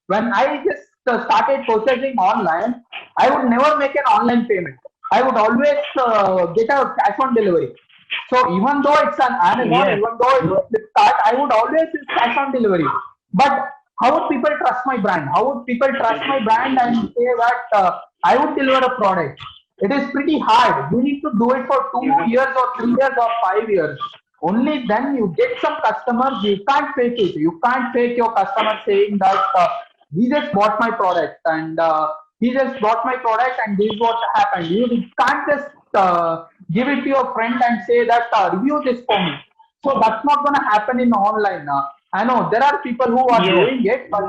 when I just started purchasing online, I would never make an online payment. I would always get a cash on delivery. So even though it's an Amazon, Yes, even though it's Flipkart, I would always use cash on delivery. But how would people trust my brand? How would people trust my brand and say that I would deliver a product? It is pretty hard. You need to do it for 2 years or 3 years or 5 years. Only then you get some customers. You can't fake it. You can't fake your customer saying that he just bought my product and he just bought my product and this is what happened. You can't just give it to your friend and say that review this for me. So that's not going to happen in online. I know there are people who are yes. doing it, but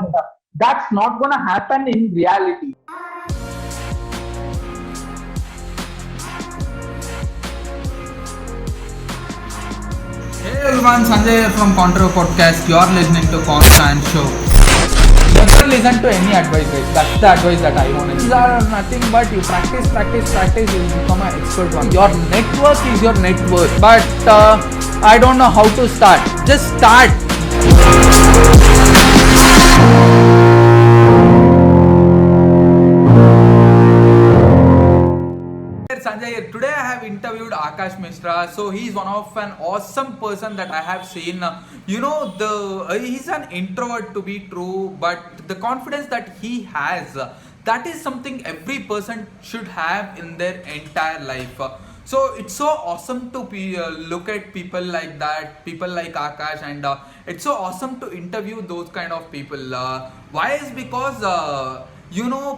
that's not going to happen in reality. Hey everyone, Sanjay here from Contro Podcast. You are listening to Constant Show. Never listen to any advice, guys. That's the advice that I want. These are nothing but you practice, you will become an expert one. Your network is your net worth. But I don't know how to start. Just start. Sanjay here. Today I have interviewed Akash Mishra. So he's one of an awesome person that I have seen. He's an introvert to be true, but the confidence that he has, that is something every person should have in their entire life. So it's so awesome to look at people like that, people like Akash, and it's so awesome to interview those kind of people. Why is because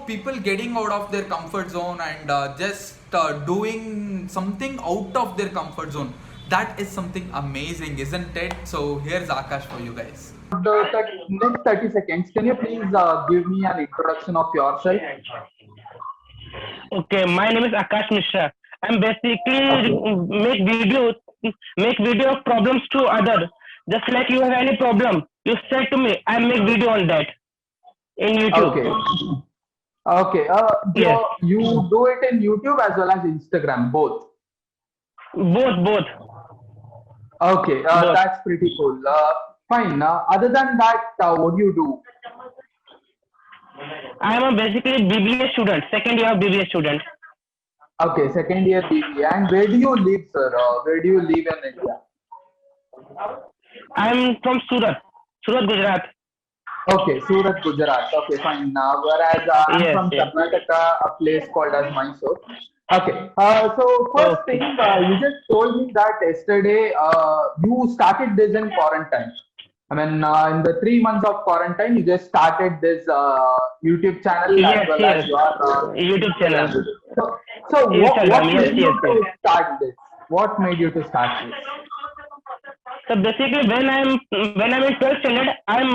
people getting out of their comfort zone and just doing something out of their comfort zone. That is something amazing, isn't it? So here's Akash for you guys. Next 30 seconds, can you please give me an introduction of yourself? Okay, my name is Akash Mishra. I'm basically Okay. make video of problems to other. Just like you have any problem, you say to me, I make video on that in YouTube. Okay. Okay. Yes, You do it in YouTube as well as Instagram, both. both, Okay. both. That's pretty cool. Fine. Other than that, what do you do? I am a basically BBA student, second year BBA student. Okay, second year BBA. And where do you live, sir? Where do you live in India? I'm from Surat, Gujarat. Okay, Surat, Gujarat. Okay, fine. Whereas I'm Yes, from yes. Karnataka, a place called as Mysore. Okay, so first Okay. thing, you just told me that yesterday you started this in quarantine. I mean, in the 3 months of quarantine, you just started this YouTube channel as Yes, well as yes. your YouTube channel, Instagram. So Instagram. what Yes, made yes, you yes. to start this? What made you to start this? So basically, when I'm in 12th standard,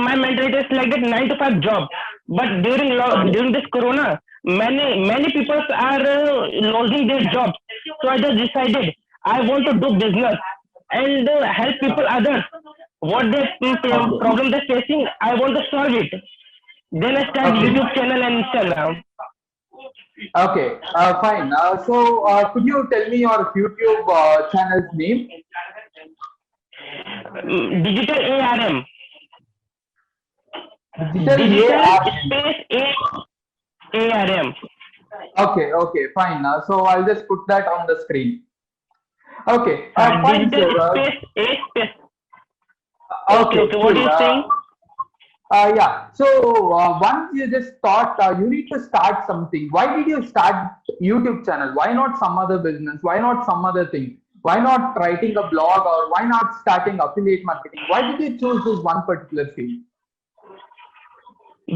my mentality is like that 9 to 5 job. But Okay. during this Corona, many people are losing their jobs. So I just decided I want to do business and help people others. What they Okay. problem they're facing, I want to solve it. Then I start Okay. YouTube channel and Instagram. Okay, fine. Could you tell me your YouTube channel's name? Digital ARM, Digital digital ARM. space ARM. Okay, okay, fine. So I'll just put that on the screen. Okay, fine, Digital sir. space A space. Okay, Okay, okay. What are cool. you saying? Yeah. So once you just thought you need to start something. Why did you start YouTube channel? Why not some other business? Why not some other thing? Why not writing a blog or why not starting affiliate marketing? Why did you choose this one particular field?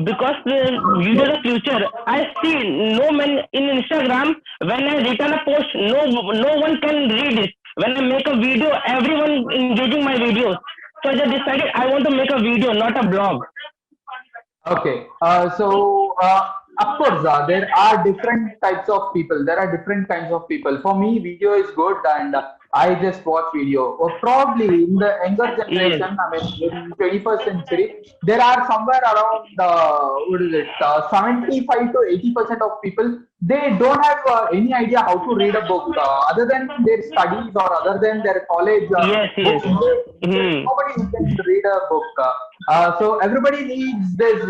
Because video the future. I see no man in Instagram. When I return a post, no one can read it. When I make a video, everyone engaging my videos. So I just decided I want to make a video, not a blog. Okay. Of course, there are different types of people. There are different kinds of people. For me, video is good, and I just watch video. Or probably in the younger Yes. generation, I mean, in 21st century, there are somewhere around what is it, 75 to 80% of people, they don't have any idea how to read a book other than their studies or other than their college Yes. Yes. books. There's Hmm. nobody who can read a book. So everybody needs this.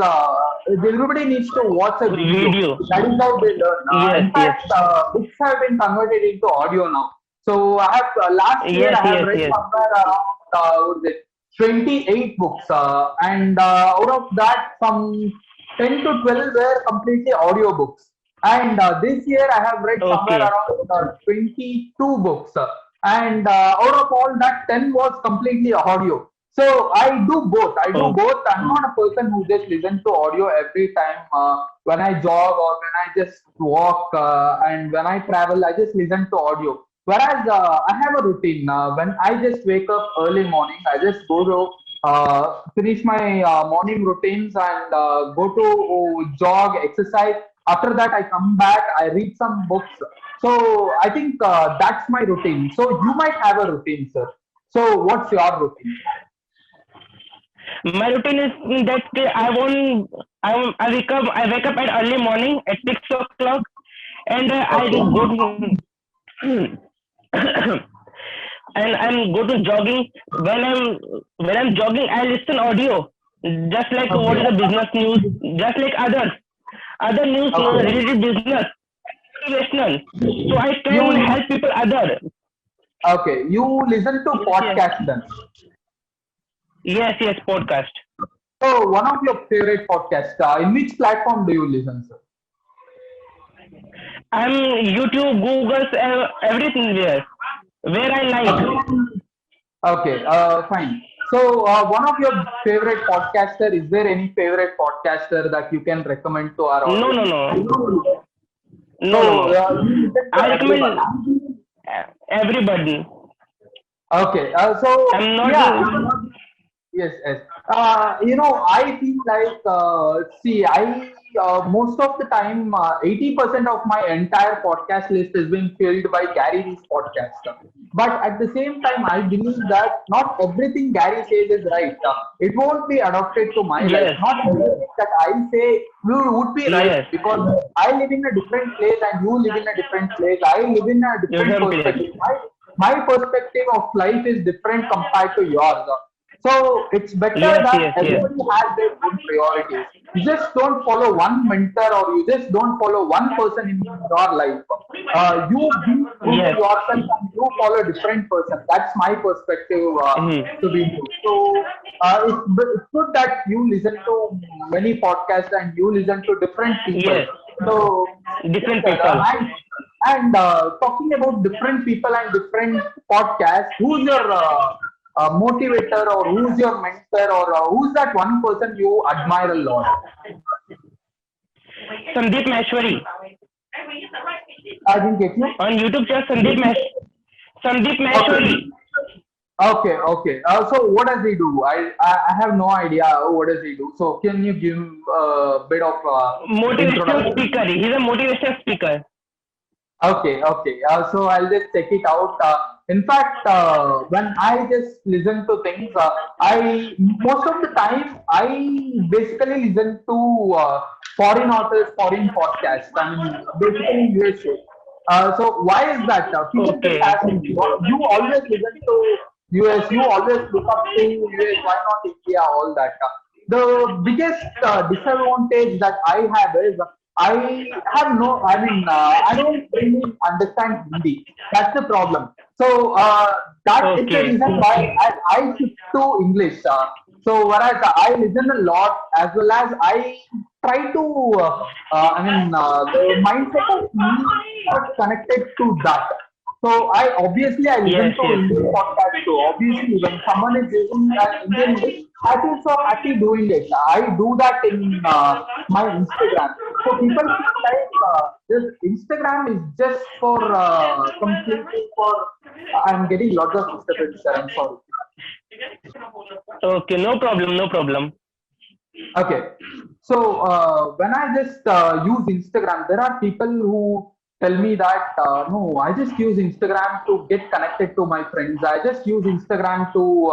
Everybody needs to watch a video. Video. That is how they learn. Yes. In Yes. fact, books have been converted into audio now. So I have last year Yes. I have Yes. read Yes. somewhere around what is it, 28 books, and out of that, some 10 to 12 were completely audio books. And this year I have read somewhere Okay. around 22 books, and out of all that, 10 was completely audio. So I do both. I do Oh. both. I'm not a person who just listens to audio every time when I jog or when I just walk, and when I travel, I just listen to audio. Whereas I have a routine. When I just wake up early morning, I just go to finish my morning routines and go to jog, exercise. After that, I come back, I read some books. So I think that's my routine. So you might have a routine, sir. So what's your routine? My routine is that I wake up at early morning at 6 o'clock, and I Okay. go to and I'm go to jogging. When I'm jogging, I listen audio, just like what Okay. is the business news, just like other news Okay. related business, motivational. So I can You help people other. okay? You listen to Yes, yes, podcast then. yes, yes. Podcast. So one of your favorite podcasts. In which platform do you listen, sir? I'm YouTube, Google, everything where I like. Okay. Okay. Fine. So one of your favorite podcaster. Is there any favorite podcaster that you can recommend to our No, no, audience? no, no, no, So no. you listen to I everybody. recommend everybody. Okay. So I'm not. yeah. Yes, yes. I feel like, see, most of the time, 80% of my entire podcast list has been filled by Gary Vee's podcast. But at the same time, I believe that not everything Gary says is right. It won't be adopted to my life. Yes, Not everything that I say would be right yes. because I live in a different place and you live in a different place. I live in a different Different place. perspective. My perspective of life is different compared to yours. So it's better Yes, that yes, yes. everybody has their own priorities. You just don't follow one mentor or you just don't follow one person in your life. You be true to Yes. yourself and you follow a different person. That's my perspective Mhm. to be true. So it's good that you listen to many podcasts and you listen to different people. Yes. So yes, Different sir. people. And talking about different people and different podcasts, who's your motivator or who's your mentor or who's that one person you admire a lot? Sandeep Maheshwari. I didn't get you. On YouTube, just Sandeep Okay. Maheshwari. Okay, okay. So what does he do? I have no idea what does he do. So can you give a bit of Motivational introduction? speaker. He's a motivational speaker. Okay, okay. So I'll just check it out. In fact, when I just listen to things, I most of the time I basically listen to foreign authors, foreign podcasts. I mean, basically USA. So why is that? People just Okay. ask me, you always listen to US, you always look up to US. Why not India? All that. The biggest disadvantage that I have is I don't really understand Hindi. That's the problem. So that is the Okay. reason why I shift to English. So whereas I listen a lot as well as I try to, the mindset of me got connected to that. So I listen Yes, to yes. Indian podcast too. Obviously, when someone is using an Indian dish, I feel so happy doing it. I do that in my Instagram. So people feel like this Instagram is just for completely for. I'm getting lots of disturbance, sir. I'm sorry. Okay. No problem. No problem. Okay. So when I just use Instagram, there are people who tell me that no, I just use Instagram to get connected to my friends. I just use Instagram to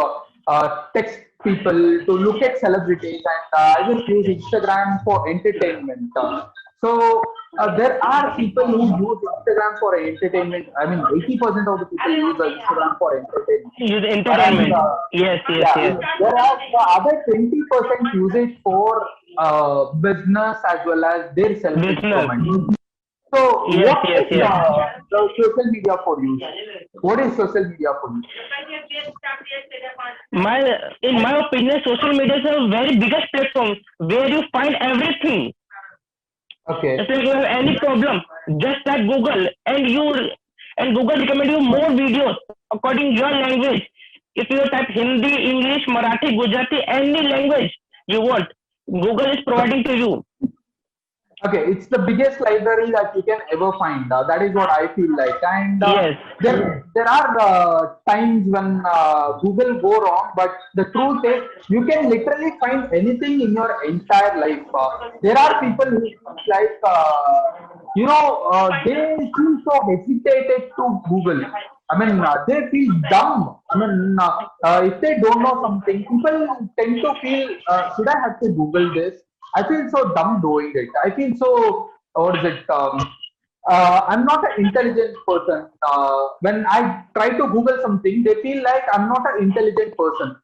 text people, to look at celebrities, and I just use Instagram for entertainment. So there are people who use Instagram for entertainment. I mean, 80% of the people use Instagram for entertainment. Use Whereas, entertainment. Yes, yes, yeah, yes. whereas the other 20% use it for business as well as their self Business. improvement. So, Yes, what yes, is yes. the social media for you? What is social media for you? My, in my opinion, social media is a very biggest platform where you find everything. Okay, Just like you have any problem, just type Google and Google recommend you more videos according to your language. If you type Hindi, English, Marathi, Gujarati, any language you want, Google is providing to you. okay, it's the biggest library that you can ever find. That is what I feel like, and Yes, there are times when Google go wrong, but the truth is you can literally find anything in your entire life. There are people who like they feel so hesitated to Google. I mean, they feel dumb. I mean, if they don't know something, people tend to feel, should I have to Google this? I feel so dumb doing it. I feel so, what is it? I'm not an intelligent person. When I try to Google something, they feel like I'm not an intelligent person.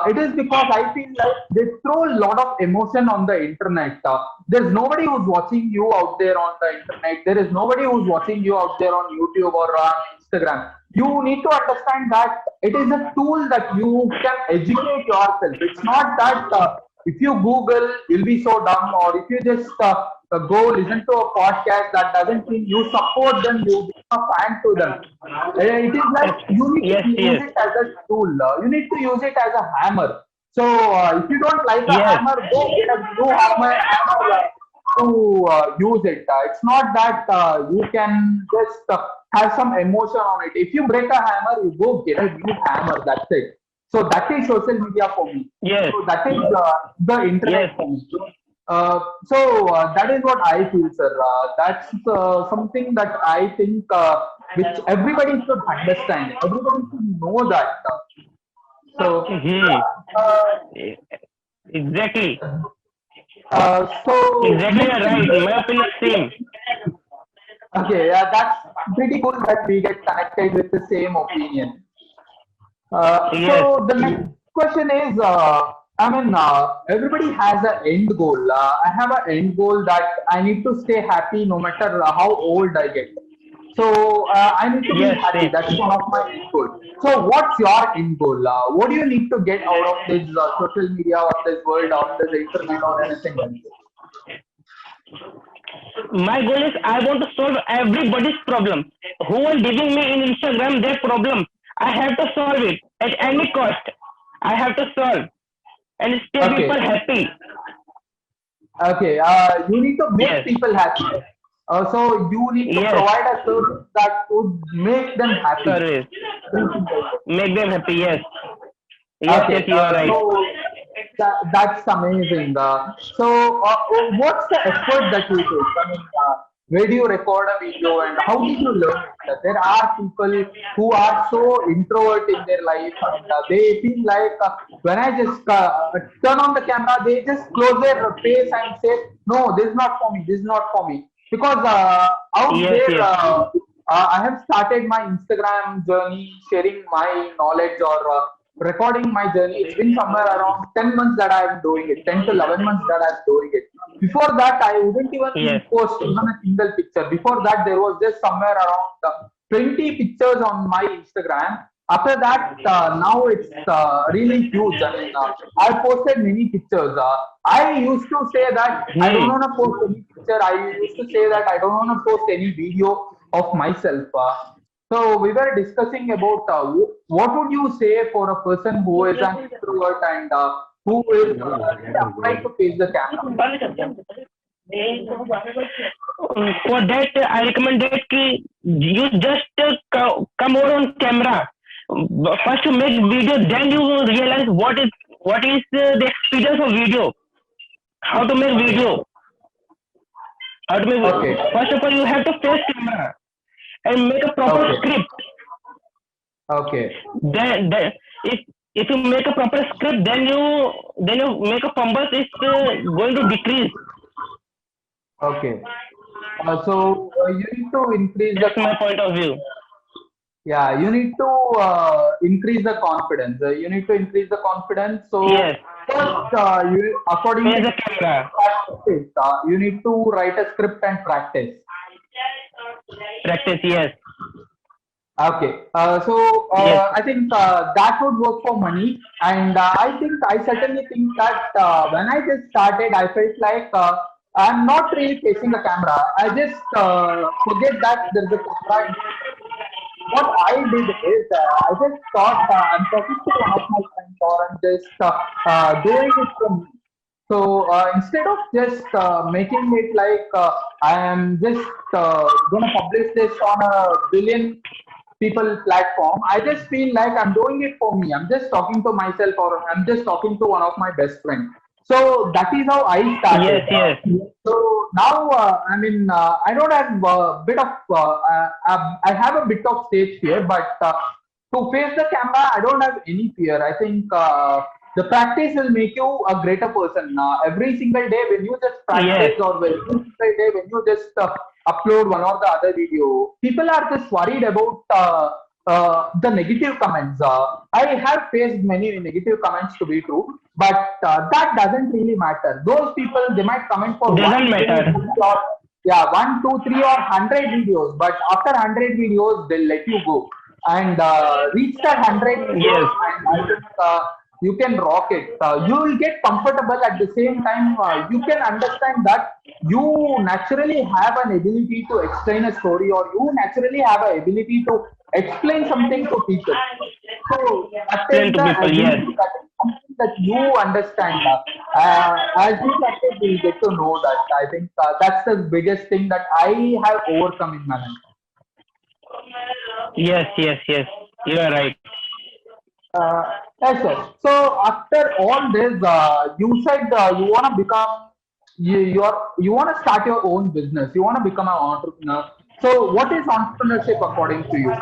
It is because I feel like they throw a lot of emotion on the internet. There's nobody who's watching you out there on the internet. There is nobody who's watching you out there on YouTube or on Instagram. You need to understand that it is a tool that you can educate yourself. It's not that if you Google, you'll be so dumb, or if you just go listen to a podcast, that doesn't mean you support them, you become a fan to them. It is like you need yes, to use yes, it as a tool. You need to use it as a hammer. So if you don't like a yes, hammer, go get a new hammer to use it. It's not that you can just have some emotion on it. If you break a hammer, you go get a new hammer. That's it. So that is social media for me. yes, So that is the yes, internet for me. That is what I feel, sir. That's something that I think which everybody should understand. Everybody should know that. hmm, Uh, exactly, so exactly, next you're thing, right. My opinion is same. okay, yeah, that's pretty cool that we get connected with the same opinion. Yes, So the next question is, I mean, everybody has an end goal. I have an end goal that I need to stay happy no matter how old I get. So I need to be yes, happy. same. That's one of my end goals. So what's your end goal? What do you need to get out of this social media or this world or this internet or anything else? My goal is I want to solve everybody's problem. Who is giving me in Instagram their problem? I have to solve it at any cost. I have to solve and stay people Okay, happy. okay. You need to make Yes, people happy. So you need to yes, provide a service that would make them happy. service. Simple as that. Make them happy. Yes, yes, yes, Okay, you are right. so that's amazing. What's the effort that you take? I mean, where do you record a video and how did you learn it? There are people who are so introvert in their life and they feel like when I just turn on the camera, they just close their face and say, no, this is not for me, this is not for me. Because out Yes, there, yes, I have started my Instagram journey sharing my knowledge or recording my journey. It's been somewhere around 10 months that I'm doing it, 10 to 11 months that I'm doing it. Before that, I wouldn't even yes. post even a single picture. Before that, there was just somewhere around 20 pictures on my Instagram. After that, now it's really huge. I mean, I've posted many pictures. I used to say that I don't Hmm. want to post any picture. I used to say that I don't want to post any video of myself. So we were discussing about what would you say for a person who is an introvert and who is afraid to face the camera? For that, I recommend that you just come over on camera. First, you make video, then you realize what is the experience of video. How to make Okay. video. How to make, Okay. first of all, you have to face camera and make a proper Okay. script. Okay. Then if you make a proper script, then you make a fumbles is going to decrease. Okay. So you need to increase the That's my point of view. yeah, you need to increase the confidence. You need to increase the confidence. So Yes, first, you according face to the camera, practice, you need to write a script and practice. practice. Yes, Okay. So yes, I think that would work for money, and I certainly think that when I just started, I felt like I'm not really facing the camera. I just forget that there's a camera. What I did is I just thought I'm talking to one of my friends or I'm just doing it for me. So instead of just making it like I am just gonna publish this on a billion people platform, I just feel like I'm doing it for me. I'm just talking to myself or I'm just talking to one of my best friends. So that is how I yes, started. yes, So now, I don't have a bit of, I have a bit of stage fear, but to face the camera, I don't have any fear. I think the practice will make you a greater person. Every single day, when you just yes. practice, or every single day when you just upload one or the other video, people are just worried about the negative comments. I have faced many negative comments to be true, but that doesn't really matter. Those people they might comment for Doesn't one, two, matter. three, or yeah, one, two, three, or 100 videos. But after 100 videos, they'll let you go and reach that 100 videos, Yes, and I think you can rock it. You will get comfortable at the same time. You can understand that you naturally have an ability to explain a story, or you naturally have an ability to explain something to people. So that explain is to the people. Yes, ability, that is something that you understand. As we practice, we'll get to know that. I think that's the biggest thing that I have overcome in my life. yes, yes, yes. You are right. Uh, yes, sir. So after all this, you said you want to become you want to start your own business. You want to become an entrepreneur. So what is entrepreneurship according to you?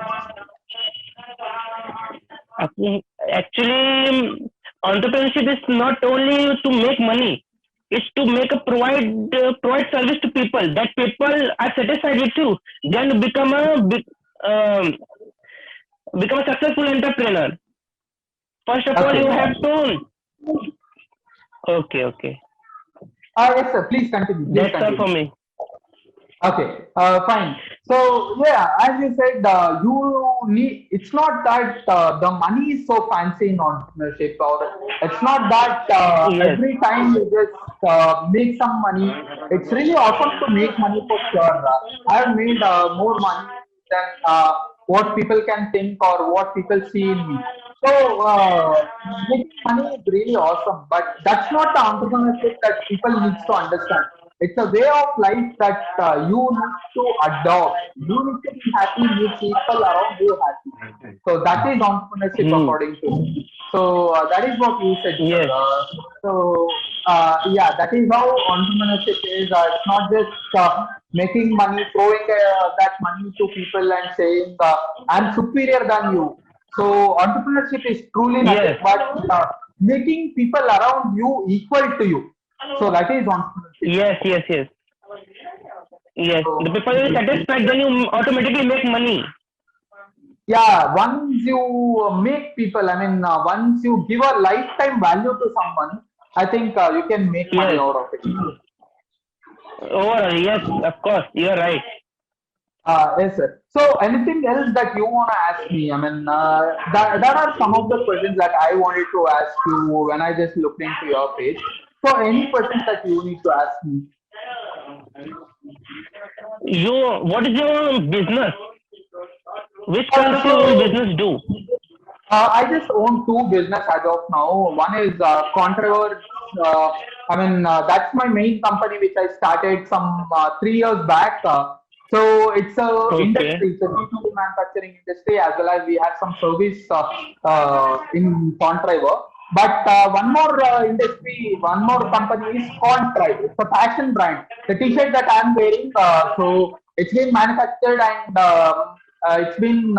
Actually, entrepreneurship is not only to make money; it's to make a provide service to people. That people are satisfied with you. Then um, become a successful entrepreneur. First of all, Okay. you have to. Okay, okay. Yes, sir. Please continue. Please That's all for continue. me. Okay, fine. So yeah, as you said, you need. It's not that the money is so fancy in entrepreneurship, or it's not that Yes. every time you just make some money. It's really awesome to make money for sure. I have made more money than what people can think or what people see in me. So making money is really awesome, but that's not the entrepreneurship that people needs to understand. It's a way of life that you need to adopt. You need to be happy, make people around you happy. So that is entrepreneurship Hmm. according to me. So that is what you said, sir. Yes. Yeah, that is how entrepreneurship is. It's not just making money, throwing that money to people and saying, I'm superior than you. So entrepreneurship is truly nothing Yes. but making people around you equal to you. So that is entrepreneurship. Yes. Yes. Yes. Yes. The So people will satisfied, then you automatically make money. yeah, once you make people, once you give a lifetime value to someone, I think you can make money Yes. out of it. Overall, yes, of course, you're right. Yes, sir. So anything else that you want to ask me? That are some of the questions that I wanted to ask you when I just looked into your page. So any questions that you need to ask me? What is your business? Which kind Uh, of your so business do? I just own two business as of now. One is Controver. That's my main company which I started some 3 years back. So it's a Okay. industry, it's a B2B manufacturing industry, as well as we have some service in Controver. But one more industry, one more company is Contrive. It's a fashion brand. The T-shirt that I'm wearing, so it's been manufactured and it's been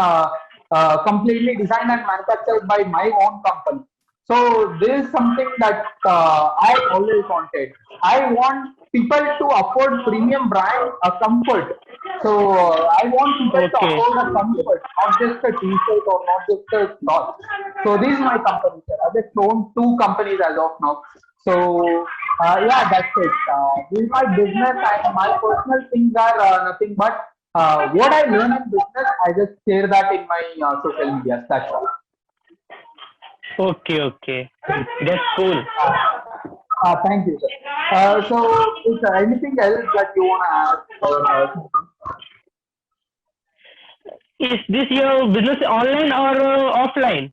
completely designed and manufactured by my own company. So this is something that I always wanted. I want people to afford premium brand comfort. So I want people to Okay. afford a comfort, not just a t-shirt or not just a cloth. So this is my company, sir. I just own two companies as of now. So yeah, that's it. This is my business and my personal things are nothing but what I learn in business. I just share that in my social media. That's all. Okay. Okay. That's cool. Thank you, sir. So, is there anything else that you want to ask? Is this your business online or offline?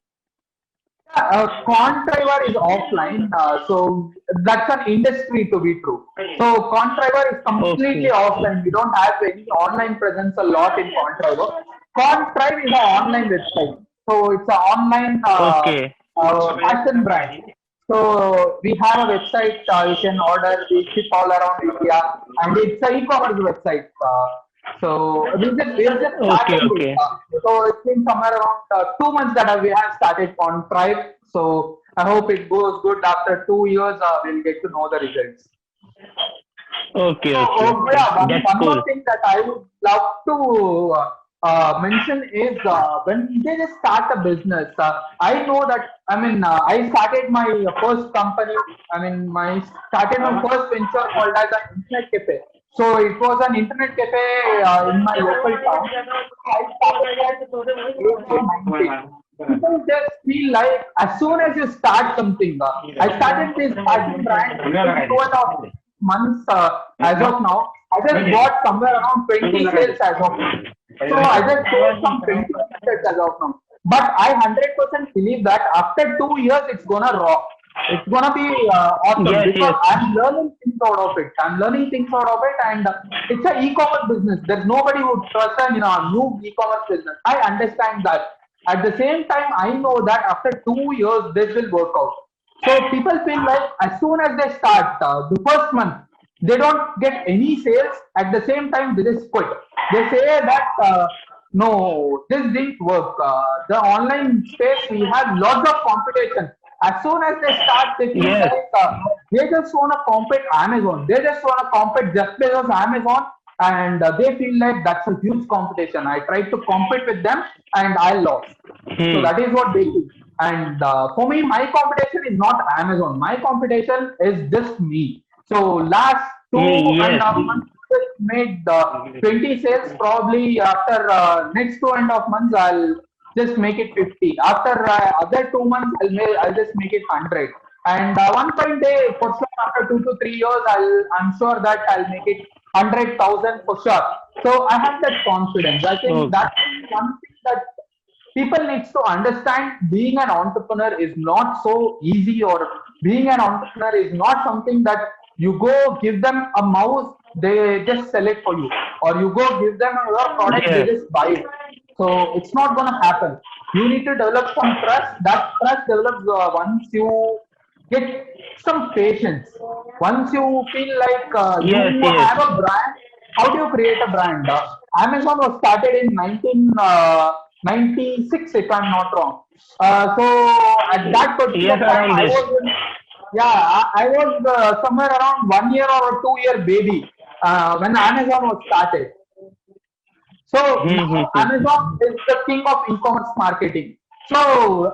Contriver is offline, so that's an industry to be true. So Contriver is completely Okay. offline. We don't have any online presence a lot in Contriver. Contrive is an online website. So it's an online Okay. fashion brand. So we have a website. You can order. We ship all around India, and it's an e-commerce website. So we're just Okay. starting it. Okay. So it's been somewhere around 2 months that we have started on Tribe. So I hope it goes good. After 2 years, we'll get to know the results. Okay. So Okay. Okay. yeah, one, That's one cool. more thing that I would love to mention is when they just start a business. I know that I started my first company. My started my first venture called as an internet cafe. So it was an internet cafe in my local town. I started at age of 19. People just feel like as soon as you start something, I started this fashion brand in 2.5 months as of now. I just got somewhere around 20 sales as of now. So I just sold some 20 sales as of now. But I 100% believe that after 2 years it's gonna rock. It's gonna be awesome Yes. because Yes. I'm learning things out of it. I'm learning things out of it, and it's a e-commerce business. There's nobody who trusts a new e-commerce business. I understand that. At the same time, I know that after 2 years this will work out. So people feel like as soon as they start the first month, they don't get any sales. At the same time, they just quit. They say that no, this didn't work. The online space we have lots of competition. As soon as they start, they feel Yes. like they just want to compete Amazon. They just want to compete just because Amazon, and they feel like that's a huge competition. I tried to compete with them and I lost. So Hmm. that is what they do. And for me, my competition is not Amazon. My competition is just me. So last two Me. and Yes. a half months, just made 20 sales. Probably after next 2.5 months, I'll just make it 50. After other 2 months, I'll just make it 100. And one fine day, for sure, after 2 to 3 years, I'm sure that I'll make it 100,000 for sure. So I have that confidence. I think Okay. that's one thing that people needs to understand. Being an entrepreneur is not so easy, or being an entrepreneur is not something that you go give them a mouse, they just sell it for you, or you go give them your product, they Yes. just buy it. So it's not going to happen. You need to develop some trust. That trust develops once you get some patience. Once you feel like Yes. you Yes. have a brand, how do you create a brand? Amazon was started in 1996, if I'm not wrong. So at that particular Yes. time, Around I this. was in, yeah, I was somewhere around 1 year or a 2 year baby when Amazon was started. So Hmm. Hmm. now Hmm. Amazon is the king of e-commerce marketing. So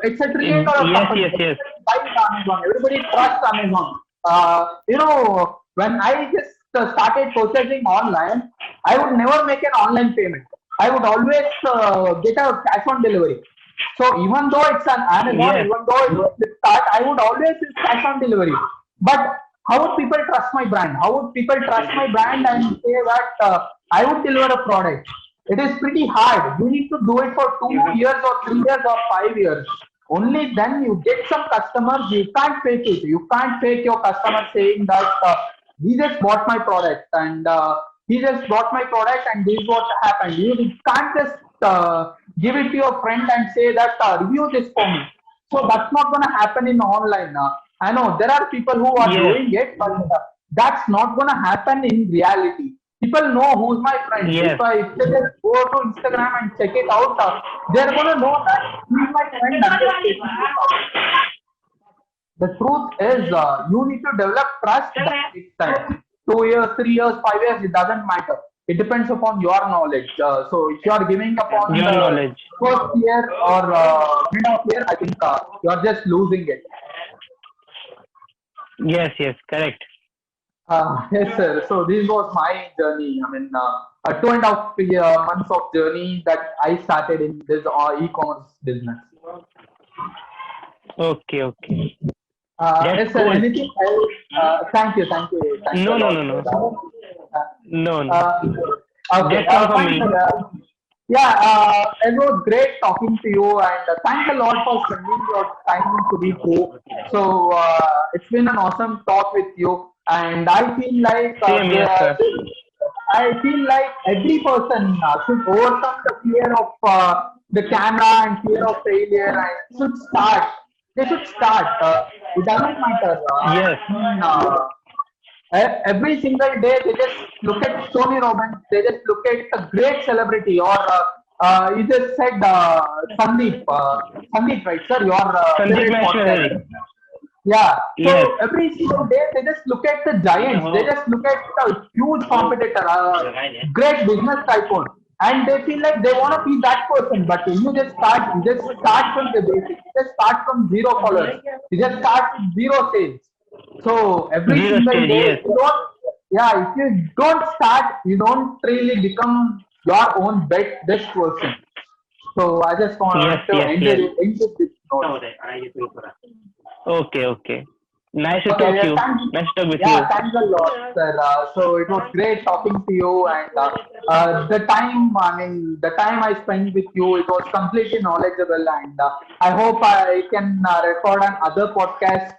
it's a trillion dollar Yes. company. Yes. Yes. Everybody buys Amazon. Everybody trusts Amazon. When I just started purchasing online, I would never make an online payment. I would always get a cash on delivery. So even though it's an Amazon, Yes. even though it's Flipkart, I would always use cash on delivery. But how would people trust my brand? How would people trust my brand and say that I would deliver a product? It is pretty hard. You need to do it for 2 years or 3 years or 5 years. Only then you get some customers. You can't fake it. You can't fake your customer saying that he just bought my product and he just bought my product and this is what happened. You can't just give it to your friend and say that review this for me. So that's not going to happen in online. I know there are people who are Yes, doing it, but that's not going to happen in reality. People know who's my friend. yes, If they just go to Instagram and check it out, they're going to know that he's my friend. I'm just taking this out. The truth is, you need to develop trust. That takes time. 2 years, 3 years, 5 years, it doesn't matter. It depends upon your knowledge. So if you are giving upon your the knowledge. first year or mid of year, I think you are just losing it. Yes, yes, correct. Yes, sir. So this was my journey. I mean, a 2.5 months of journey that I started in this e-commerce business. Okay, okay. That's Yes, sir. cool. Anything else? Thank you a No, no, lot no, for no, that. no, no. Uh, okay. That's all for Fine, me. sir. Yeah, it was great talking to you, and thanks a lot for spending your time to be through. So it's been an awesome talk with you, and Same here, sir. I feel like every person should overcome the fear of the camera and fear of failure, and should start. They should start. It doesn't matter. Yes, Every single day they just look at Tony Robbins, they just look at a great celebrity, or you just said Sandeep, right, sir? Your Sandeep favorite Maheshwari. podcaster. Yeah. Yes. So every single day they just look at the giants. They just look at a huge competitor, a great business tycoon, and they feel like they want to be that person. But you just start from the basics. You just start from zero followers. You just start with zero sales. So every Zero single stage. day, Yes, if you don't start, you don't really become your own best person. So I just yes, want to yes, yes. end with this note. Okay, okay. Nice to Okay, talk to yeah, you. Nice to talk with you. yeah, thanks a lot, sir. So it was great talking to you, and the time I spent with you, it was completely knowledgeable, and I hope I can record another podcast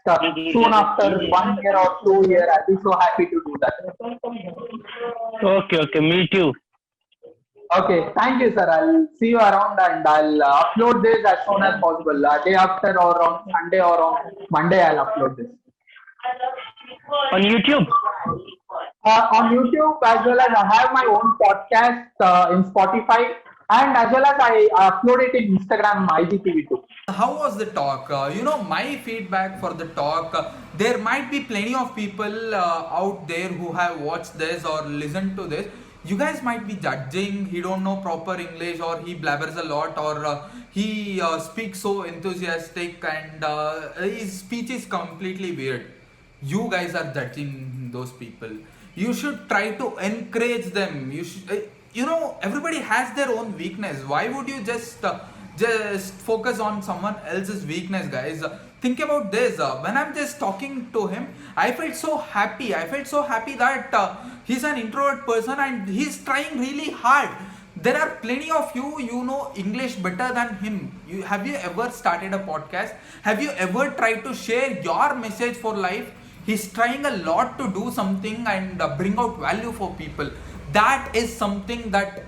soon after 1 year or 2 year. I'll be so happy to do that. Okay, okay. Me too. Okay, thank you, sir. I'll see you around, and I'll upload this as soon as possible. Day after, or on Sunday, or on Monday, I'll upload this. On YouTube. On YouTube, as well as I have my own podcast in Spotify, and as well as I upload it in Instagram IGTV too. How was the talk? My feedback for the talk, there might be plenty of people out there who have watched this or listened to this. You guys might be judging, he don't know proper English, or he blabbers a lot, or he speaks so enthusiastic, and his speech is completely weird. You guys are judging those people. You should try to encourage them. Everybody has their own weakness. Why would you just focus on someone else's weakness, guys? Think about this. When I'm just talking to him, I felt so happy. I felt so happy that he's an introvert person and he's trying really hard. There are plenty of you know English better than him. Have you ever started a podcast? Have you ever tried to share your message for life? He's trying a lot to do something and bring out value for people. That is something that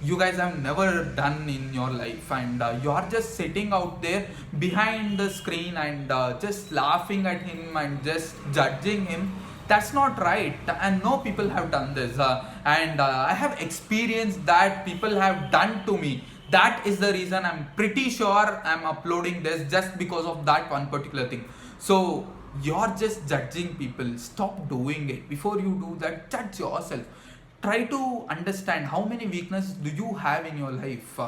you guys have never done in your life, and you are just sitting out there behind the screen and just laughing at him and just judging him. That's not right, and no people have done this, and I have experienced that people have done to me. That is the reason I'm pretty sure I'm uploading this, just because of that one particular thing. So you're just judging people. Stop doing it. Before you do that, judge yourself. Try to understand how many weaknesses do you have in your life.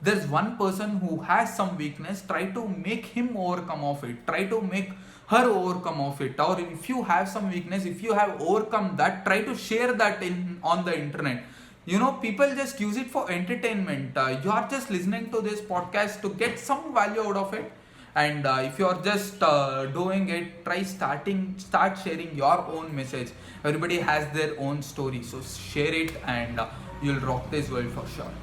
There's one person who has some weakness. Try to make him overcome of it. Try to make her overcome of it. Or if you have some weakness, if you have overcome that, try to share that in on the internet. People just use it for entertainment. You are just listening to this podcast to get some value out of it. And if you are just doing it, start sharing your own message. Everybody has their own story, so share it, and you'll rock this world for sure.